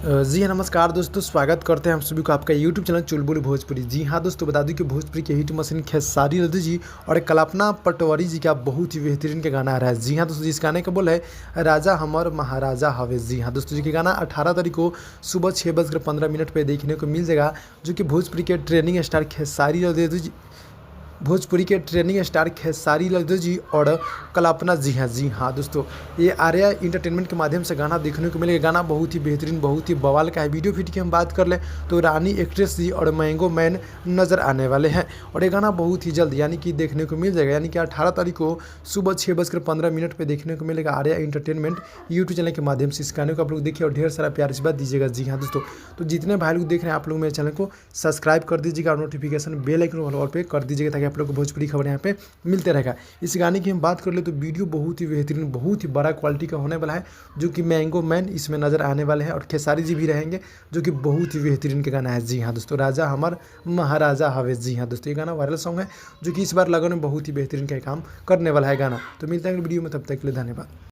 जी हाँ, नमस्कार दोस्तों, स्वागत करते हैं हम सभी को आपका यूट्यूब चैनल चुलबुल भोजपुरी। जी हाँ दोस्तों, बता दूं कि भोजपुरी के हिट मशीन खेसारी लाल जी और एक कल्पना पटवारी जी का बहुत ही बेहतरीन का गाना आ रहा है। जी हाँ दोस्तों, जिस गाने का बोल है राजा हमर महाराजा हवे। जी हाँ दोस्तों, जी के गाना 18 तारीख को सुबह 6:15 पे देखने को मिल जाएगा, जो कि भोजपुरी के ट्रेनिंग स्टार खेसारी लाल जी, भोजपुरी के ट्रेनिंग स्टार खेसारी लाल जी और कल्पना। जी हाँ दोस्तों, ये आर्या इंटरटेनमेंट के माध्यम से गाना देखने को मिलेगा। गाना बहुत ही बेहतरीन, बहुत ही बवाल का है। वीडियो फिट की हम बात कर लें तो रानी एक्ट्रेस जी और मैंगो मैन नज़र आने वाले हैं, और ये गाना बहुत ही जल्द यानी कि देखने को मिल जाएगा, यानी कि 18 तारीख को सुबह 6:15 पे देखने को मिलेगा आर्या इंटरटेनमेंट यूट्यूब चैनल के माध्यम से। इस गाने को आप लोग देखिए और ढेर सारा प्यार से बात दीजिएगा। जी हाँ दोस्तों, तो जितने भाई लोग देख रहे हैं आप लोग मेरे चैनल को सब्सक्राइब कर दीजिएगा और नोटिफिकेशन बेल आइकन ऑल पे कर दीजिएगा, ताकि आप लोग को भोजपुरी खबर यहाँ पे मिलते रहेगा। इस गाने की हम बात कर ले तो वीडियो बहुत ही बेहतरीन, बहुत ही बड़ा क्वालिटी का होने वाला है, जो कि मैंगो मैन इसमें नज़र आने वाले हैं और खेसारी जी भी रहेंगे, जो कि बहुत ही बेहतरीन का गाना है। जी हाँ दोस्तों, राजा हमार महाराजा हवे। जी हाँ दोस्तों, ये गाना वायरल सॉन्ग है, जो कि इस बार लगन में बहुत ही बेहतरीन का काम करने वाला है गाना। तो मिलते हैं अगली वीडियो में, तब तक के लिए धन्यवाद।